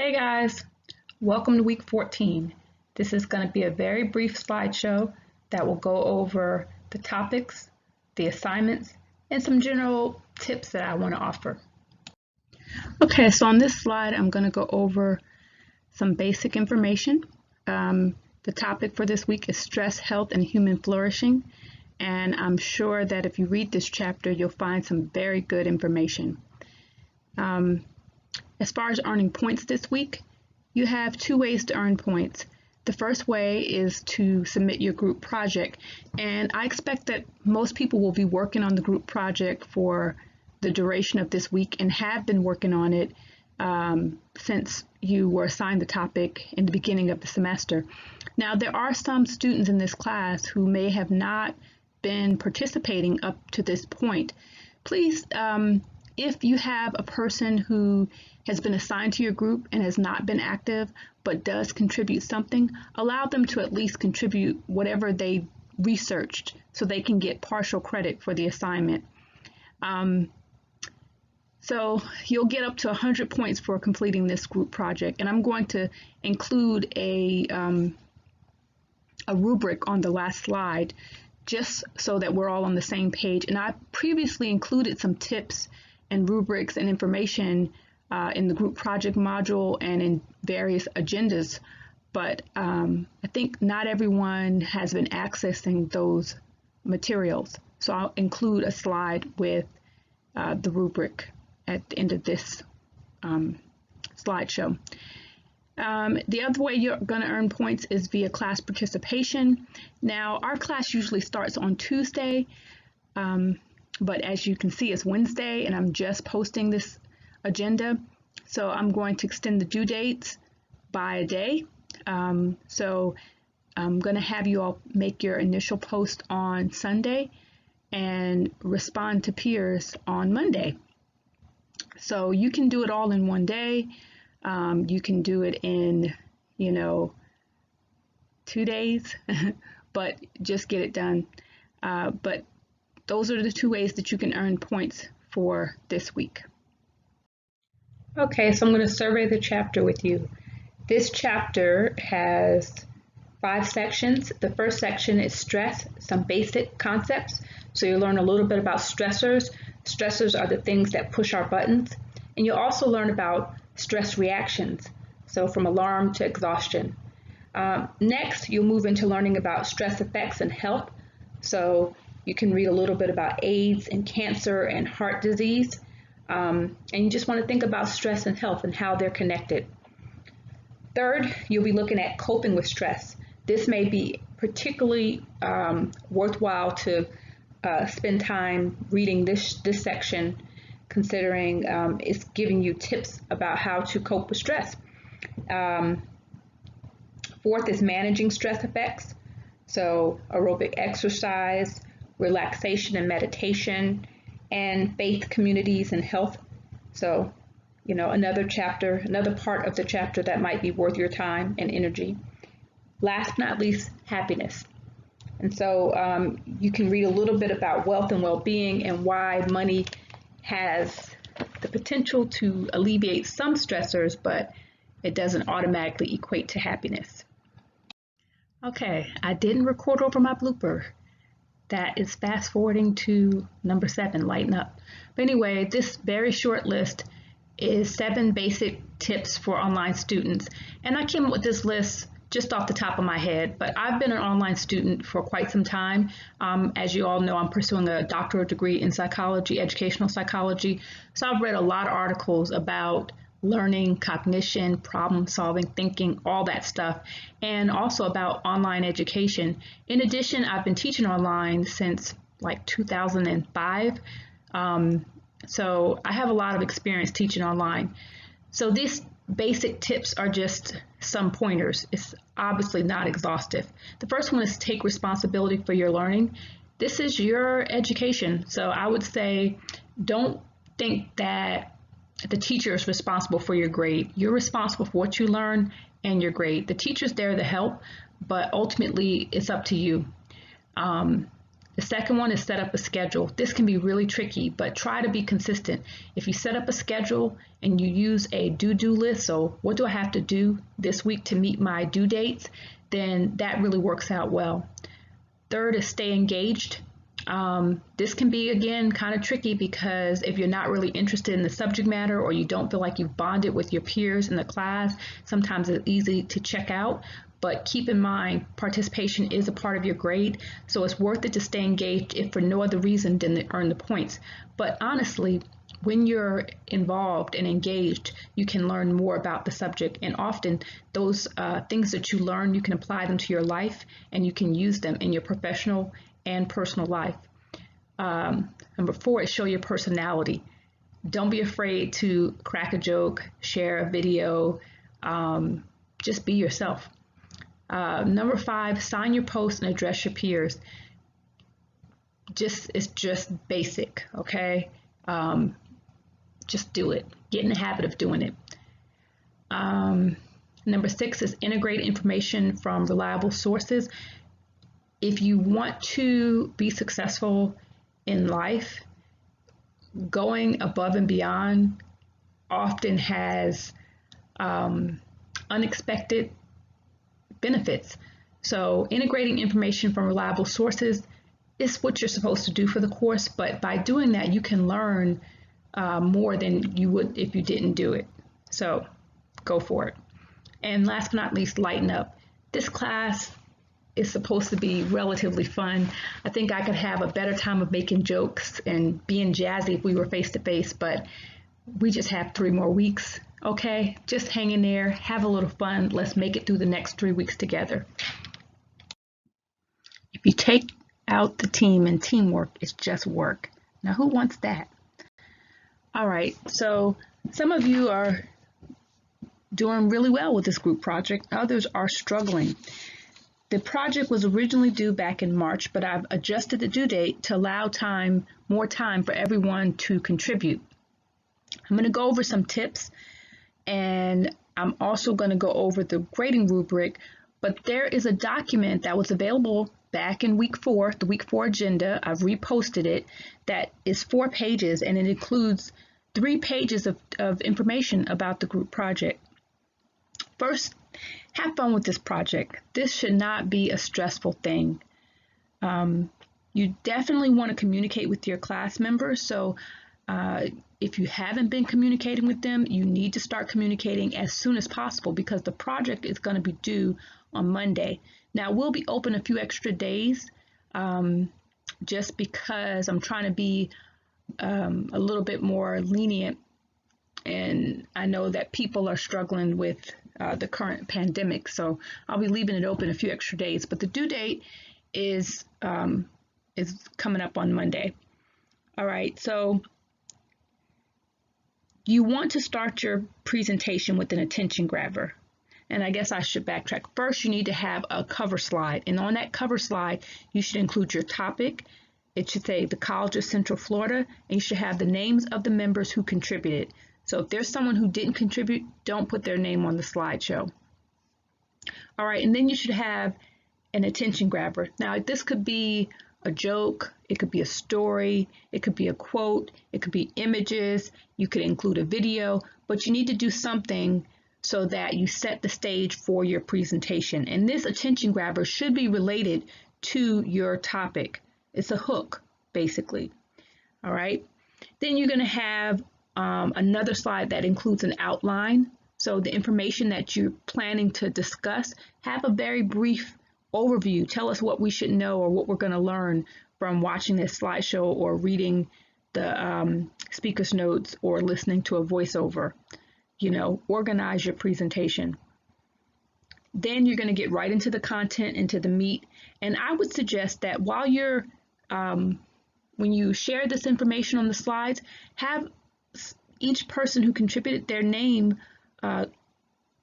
Hey guys, welcome to week 14. This is going to be a very brief slideshow that will go over the topics, the assignments, and some general tips that I want to offer. Okay, so on this slide, I'm going to go over some basic information. The topic for this week is stress, health, and human flourishing. And I'm sure that if you read this chapter, you'll find some very good information. As far as earning points this week, you have two ways to earn points. The first way is to submit your group project, and I expect that most people will be working on the group project for the duration of this week and have been working on it since you were assigned the topic in the beginning of the semester. Now, there are some students in this class who may have not been participating up to this point. Please, if you have a person who has been assigned to your group and has not been active but does contribute something, allow them to at least contribute whatever they researched so they can get partial credit for the assignment. So you'll get up to 100 points for completing this group project, and I'm going to include a rubric on the last slide just so that we're all on the same page. And I previously included some tips and rubrics and information in the group project module and in various agendas, but I think not everyone has been accessing those materials. So I'll include a slide with the rubric at the end of this slideshow. The other way you're going to earn points is via class participation. Now, our class usually starts on Tuesday, but as you can see, it's Wednesday, and I'm just posting this agenda. So I'm going to extend the due dates by a day. So I'm going to have you all make your initial post on Sunday and respond to peers on Monday. So you can do it all in one day. You can do it in, 2 days, but just get it done. But those are the two ways that you can earn points for this week. Okay, so I'm going to survey the chapter with you. This chapter has 5 sections. The first section is stress, some basic concepts. So you'll learn a little bit about stressors. Stressors are the things that push our buttons. And you'll also learn about stress reactions, so from alarm to exhaustion. Next, you'll move into learning about stress effects and health. So you can read a little bit about AIDS and cancer and heart disease. And you just want to think about stress and health and how they're connected. Third, you'll be looking at coping with stress. This may be particularly worthwhile to spend time reading this section, considering it's giving you tips about how to cope with stress. Fourth is managing stress effects. So aerobic exercise, relaxation and meditation, and faith, communities, and health. So, another part of the chapter that might be worth your time and energy. Last but not least, happiness. And so you can read a little bit about wealth and well-being and why money has the potential to alleviate some stressors, but it doesn't automatically equate to happiness. Okay, I didn't record over my blooper. That is fast forwarding to number 7, lighten up. But anyway, this very short list is 7 basic tips for online students. And I came up with this list just off the top of my head, but I've been an online student for quite some time. As you all know, I'm pursuing a doctoral degree in psychology, educational psychology. So I've read a lot of articles about learning, cognition, problem solving, thinking, all that stuff, and also about online education. In addition, I've been teaching online since like 2005. So I have a lot of experience teaching online. So these basic tips are just some pointers. It's obviously not exhaustive. The first one is take responsibility for your learning. This is your education. So I would say don't think that the teacher is responsible for your grade. You're responsible for what you learn and your grade. The teacher's there to help, but ultimately it's up to you. The The second one is set up a schedule. This can be really tricky, but try to be consistent. If you set up a schedule and you use a do list, so what do I have to do this week to meet my due dates, then that really works out well. Third is stay engaged. This can be, again, kind of tricky because if you're not really interested in the subject matter or you don't feel like you've bonded with your peers in the class, sometimes it's easy to check out. But keep in mind, participation is a part of your grade, so it's worth it to stay engaged if for no other reason than to earn the points. But honestly, when you're involved and engaged, you can learn more about the subject, and often those things that you learn, you can apply them to your life and you can use them in your professional and personal life. Number 4 is show your personality. Don't be afraid to crack a joke, share a video, just be yourself. Number 5, sign your post and address your peers. It's just basic, okay? Just do it. Get in the habit of doing it. Number 6 is integrate information from reliable sources. If you want to be successful in life, going above and beyond often has unexpected benefits. So integrating information from reliable sources is what you're supposed to do for the course, but by doing that, you can learn more than you would if you didn't do it. So go for it. And last but not least, lighten up. This class is supposed to be relatively fun. I think I could have a better time of making jokes and being jazzy if we were face to face, but we just have 3 more weeks. Okay, just hang in there, have a little fun. Let's make it through the next 3 weeks together. If you take out the team and teamwork, it's just work. Now, who wants that? All right, so some of you are doing really well with this group project. Others are struggling. The project was originally due back in March, but I've adjusted the due date to allow more time for everyone to contribute. I'm going to go over some tips, and I'm also going to go over the grading rubric, but there is a document that was available back in week 4, the week 4 agenda. I've reposted it. That is 4 pages, and it includes 3 pages of information about the group project. First, have fun with this project. This should not be a stressful thing. You definitely want to communicate with your class members, so if you haven't been communicating with them, you need to start communicating as soon as possible because the project is going to be due on Monday. Now, we'll be open a few extra days just because I'm trying to be a little bit more lenient, and I know that people are struggling with the current pandemic, so I'll be leaving it open a few extra days, but the due date is coming up on Monday. All right, so you want to start your presentation with an attention grabber. And I guess I should backtrack. First, you need to have a cover slide. And on that cover slide, you should include your topic. It should say the College of Central Florida, and you should have the names of the members who contributed. So if there's someone who didn't contribute, don't put their name on the slideshow. All right, and then you should have an attention grabber. Now, this could be a joke, it could be a story, it could be a quote, it could be images, you could include a video, but you need to do something so that you set the stage for your presentation. And this attention grabber should be related to your topic. It's a hook, basically. All right. Then you're going to have another slide that includes an outline. So the information that you're planning to discuss, have a very brief overview. Tell us what we should know or what we're going to learn from watching this slideshow or reading the speaker's notes or listening to a voiceover. You know, organize your presentation. Then you're going to get right into the content, into the meat. And I would suggest that while you're, when you share this information on the slides, have each person who contributed their name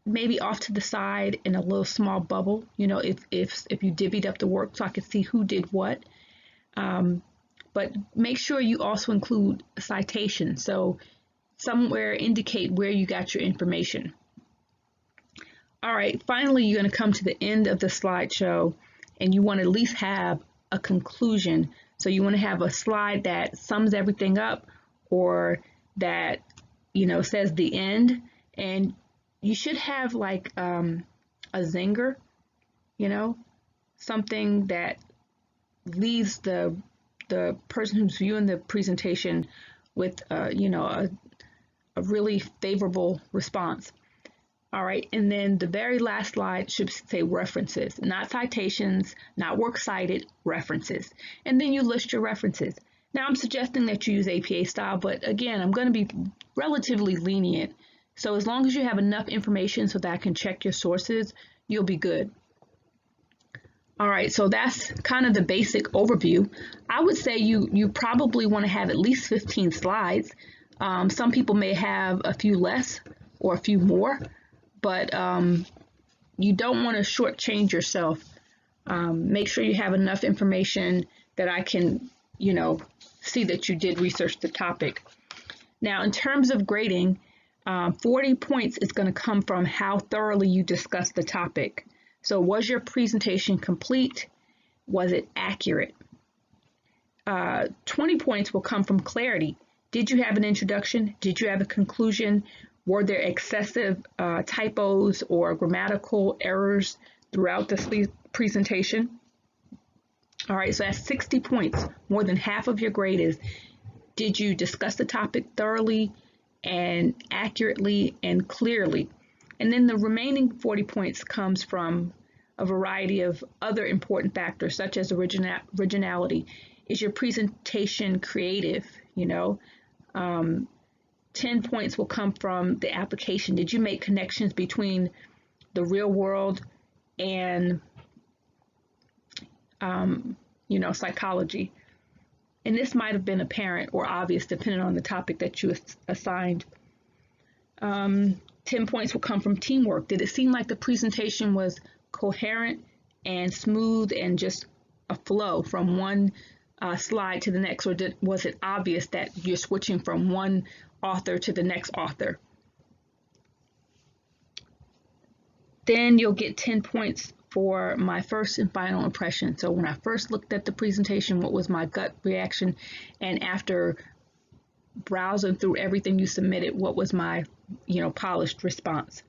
maybe off to the side in a little small bubble, you know, if you divvied up the work so I could see who did what. But make sure you also include a citation. So somewhere indicate where you got your information. All right, finally, you're going to come to the end of the slideshow and you want to at least have a conclusion So you want to have a slide that sums everything up, or that, says the end. And you should have like a zinger, something that leaves the person who's viewing the presentation with, a really favorable response. All right, and then the very last slide should say references, not citations, not works cited, references. And then you list your references. Now I'm suggesting that you use APA style, but again, I'm going to be relatively lenient. So as long as you have enough information so that I can check your sources, you'll be good. All right, so that's kind of the basic overview. I would say you probably want to have at least 15 slides. Some people may have a few less or a few more, but you don't want to shortchange yourself. Make sure you have enough information that I can, see that you did research the topic. Now, in terms of grading, 40 points is going to come from how thoroughly you discussed the topic. So was your presentation complete? Was it accurate? 20 points will come from clarity. Did you have an introduction? Did you have a conclusion? Were there excessive typos or grammatical errors throughout the presentation? All right, so that's 60 points. More than half of your grade is, did you discuss the topic thoroughly and accurately and clearly? And then the remaining 40 points comes from a variety of other important factors, such as originality. Is your presentation creative? 10 points will come from the application. Did you make connections between the real world and, psychology? And this might have been apparent or obvious depending on the topic that you assigned. 10 points will come from teamwork. Did it seem like the presentation was coherent and smooth and just a flow from one slide to the next, or was it obvious that you're switching from one author to the next author? Then you'll get 10 points for my first and final impression. So when I first looked at the presentation, what was my gut reaction? And after browsing through everything you submitted, what was my, polished response?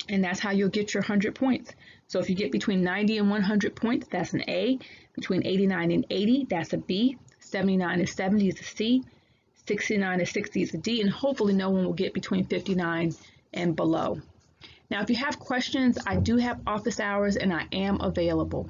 And that's how you'll get your 100 points. So if you get between 90 and 100 points, that's an A. Between 89 and 80, that's a B. 79 and 70 is a C. 69 and 60 is a D. And hopefully no one will get between 59 and below. Now, if you have questions, I do have office hours and I am available.